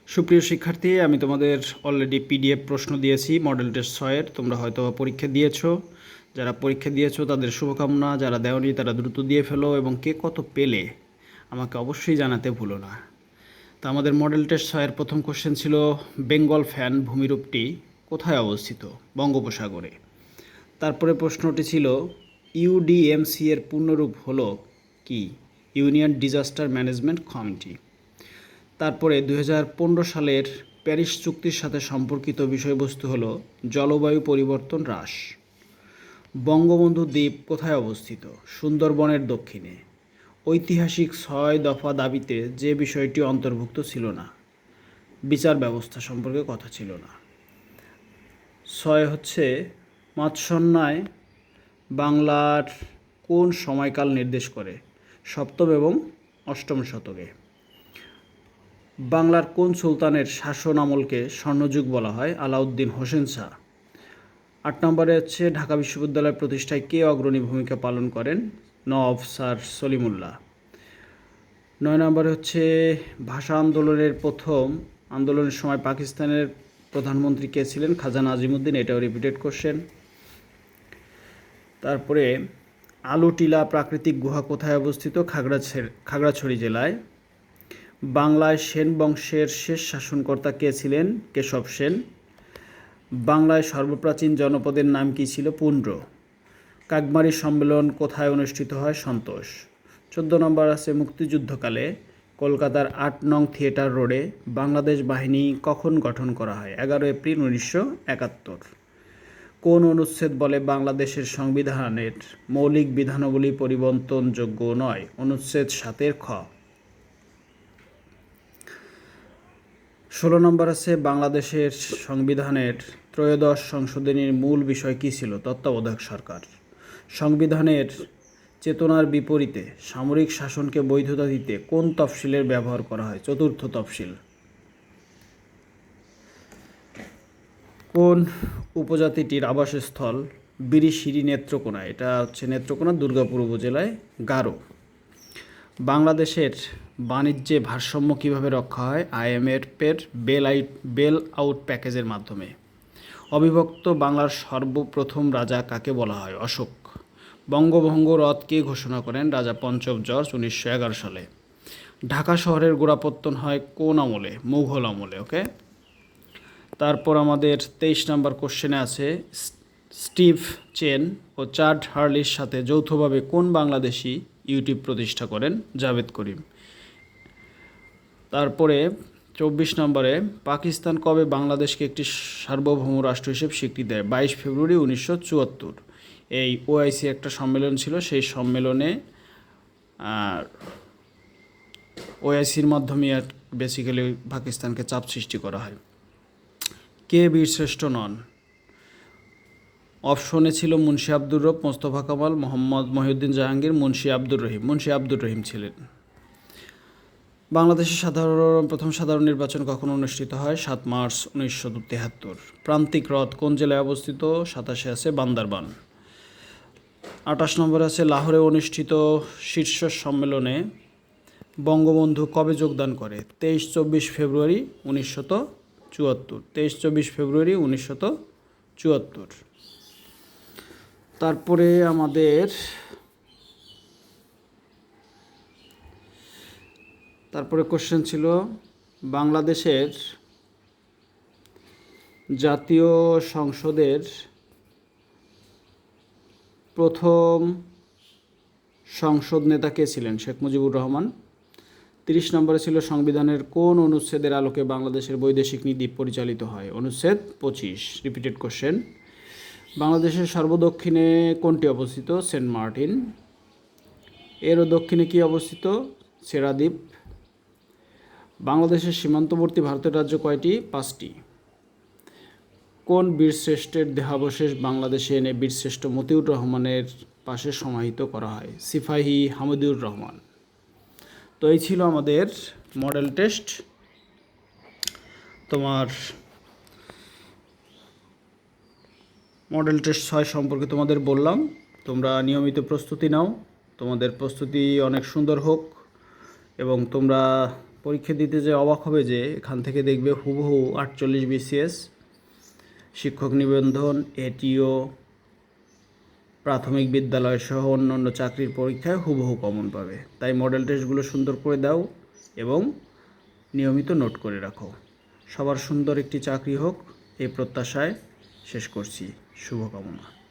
সুপ্রিয় শিক্ষার্থী, আমি তোমাদের অলরেডি পিডিএফ প্রশ্ন দিয়েছি মডেল টেস্ট 6-এর। তোমরা হয়তো পরীক্ষা দিয়েছো। যারা পরীক্ষা দিয়েছো তাদের শুভকামনা, যারা দেওনি তারা দ্রুত দিয়ে ফেলো এবং কে কত পেলে আমাকে অবশ্যই জানাতে ভুলো না। তা আমাদের মডেল টেস্ট 6-এর প্রথম কোশ্চেন ছিল, বেঙ্গল ফ্যান ভূমিরূপটি কোথায় অবস্থিত? বঙ্গোপসাগরে। তারপরে প্রশ্নটি ছিল, ইউডিএমসি এর পূর্ণরূপ হলো কি? Union disaster management committee. তারপরে 2015 সালের প্যারিস চুক্তির সাথে সম্পর্কিত বিষয়বস্তু হলো জলবায়ু পরিবর্তন হ্রাস। বঙ্গবন্ধু দ্বীপ কোথায় অবস্থিত? সুন্দরবনের দক্ষিণে। ঐতিহাসিক 6 দফা দাবিতে যে বিষয়টি অন্তর্ভুক্ত ছিল না, বিচার ব্যবস্থা সম্পর্কে কথা ছিল না। 6 হচ্ছে মৎস্যন্যায় বাংলার কোন সময়কাল নির্দেশ করে? সপ্তম এবং অষ্টম শতকে। বাংলার কোন সুলতানের শাসন আমলকে স্বর্ণযুগ বলা হয়? আলাউদ্দিন হোসেন শাহ। 8 নম্বরে হচ্ছে ঢাকা বিশ্ববিদ্যালয় প্রতিষ্ঠায় কে অগ্রণী ভূমিকা পালন করেন? নওয়াব স্যার সলিমুল্লাহ। 9 নম্বরে হচ্ছে ভাষা আন্দোলনের প্রথম আন্দোলনের সময় পাকিস্তানের প্রধানমন্ত্রী কে ছিলেন? খাজা নাজিমুদ্দিন। এটাও রিপিটেড কোশ্চেন। তারপরে আলুটিলা প্রাকৃতিক গুহা কোথায় অবস্থিত? খাগড়াছড়ি জেলায়। বাংলায় সেন বংশের শেষ শাসনকর্তা কে ছিলেন? কেশব সেন। বাংলায় সর্বপ্রাচীন জনপদের নাম কী ছিল? পুন্ড্র। কাকমারি সম্মেলন কোথায় অনুষ্ঠিত হয়? সন্তোষ। 14 নম্বর আছে, মুক্তিযুদ্ধকালে কলকাতার 8 নং থিয়েটার রোডে বাংলাদেশ বাহিনী কখন গঠন করা হয়? 11 এপ্রিল 1971। কোন অনুচ্ছেদ বলে বাংলাদেশের সংবিধানের মৌলিক বিধানাবলী পরিবর্তনযোগ্য নয়? অনুচ্ছেদ 7-এর খ। 16 নম্বর আছে, বাংলাদেশের সংবিধানের ত্রয়োদশ সংশোধনীর মূল বিষয় কী ছিল? তত্ত্বাবধায়ক সরকার। সংবিধানের চেতনার বিপরীতে সামরিক শাসনকে বৈধতা দিতে কোন তফসিলের ব্যবহার করা হয়? চতুর্থ তফসিল। কোন উপজাতিটির আবাসস্থল বিরিশিরি নেত্রকোনা? এটা হচ্ছে নেত্রকোনা, দুর্গাপুর উপজেলায়, গারো। বাংলাদেশের বাণিজ্যে ভারসাম্য কীভাবে রক্ষা হয়? IMF-এর বেল আউট প্যাকেজের মাধ্যমে। অবিভক্ত বাংলার সর্বপ্রথম রাজা কাকে বলা হয়? অশোক। বঙ্গভঙ্গ রদ কে ঘোষণা করেন? রাজা পঞ্চম জর্জ 1911 সালে। ঢাকা শহরের গোড়াপত্তন হয় কোন আমলে? মুঘল আমলে। ওকে। তারপর আমাদের 23 নম্বর কোশ্চেনে আছে, স্টিভ চেন ও চাড হার্লির সাথে যৌথভাবে কোন বাংলাদেশি ইউটিউব প্রতিষ্ঠা করেন? জাভেদ করিম। তারপরে 24 নম্বরে, পাকিস্তান কবে বাংলাদেশকে একটি সার্বভৌম রাষ্ট্র হিসেবে স্বীকৃতি দেয়? 22 ফেব্রুয়ারি 1974। এই OIC একটা সম্মেলন ছিল, সেই সম্মেলনে OICর মাধ্যমে বেসিক্যালি পাকিস্তানকে চাপ সৃষ্টি করা হয়। কে বীরশ্রেষ্ঠ নন? অপশনে ছিল মুন্সি আব্দুর রব, মোস্তফা কামাল, মোহাম্মদ মহিউদ্দিন জাহাঙ্গীর, মুন্সি আব্দুর রহিম। মুন্সি আব্দুর রহিম ছিলেন। বাংলাদেশের প্রথম সাধারণ নির্বাচন কখন অনুষ্ঠিত হয়? 7 মার্চ 1973। প্রান্তিক হ্রদ কোন জেলায় অবস্থিত? 27 আছে বান্দরবান। 28 নম্বর আছে, লাহোরে অনুষ্ঠিত শীর্ষ সম্মেলনে বঙ্গবন্ধু কবে যোগদান করে? 23-24 ফেব্রুয়ারি 1974। 23-24 ফেব্রুয়ারি 1974। তারপরে কোশ্চেন ছিল, বাংলাদেশের জাতীয় সংসদের প্রথম সংসদ নেতা কে ছিলেন? শেখ মুজিবুর রহমান। 30 নম্বরে ছিল, সংবিধানের কোন অনুচ্ছেদের আলোকে বাংলাদেশের বৈদেশিক নীতি পরিচালিত হয়? অনুচ্ছেদ 25। Repeated question. বাংলাদেশের সর্বদক্ষিণে কোনটি অবস্থিত? সেন্ট মার্টিন। এরও দক্ষিণে কি অবস্থিত? সেরাদ্বীপ। বাংলাদেশের সীমান্তবর্তী ভারতের রাজ্য কয়টি? 5টি। কোন বীরশ্রেষ্ঠের দেহাবশেষ বাংলাদেশে এনে বীরশ্রেষ্ঠ মতিউর রহমানের পাশে সমাহিত করা হয়? সিপাহী হামিদুর রহমান। তো এই ছিল আমাদের মডেল টেস্ট। তোমার মডেল টেস্ট 6 সম্পর্কে তোমাদের বললাম। তোমরা নিয়মিত প্রস্তুতি নাও, তোমাদের প্রস্তুতি অনেক সুন্দর হোক এবং তোমরা পরীক্ষা দিতে যে অবাক হবে যে এখান থেকে দেখবে হুবহু 48 বিসিএস, শিক্ষক নিবন্ধন, এটিও, প্রাথমিক বিদ্যালয় সহ অন্যান্য চাকরির পরীক্ষায় হুবহু কমন পাবে। তাই মডেল টেস্টগুলো সুন্দর করে দাও এবং নিয়মিত নোট করে রাখো। সবার সুন্দর একটি চাকরি হোক এই প্রত্যাশায় শেষ করছি। শুভকামনা।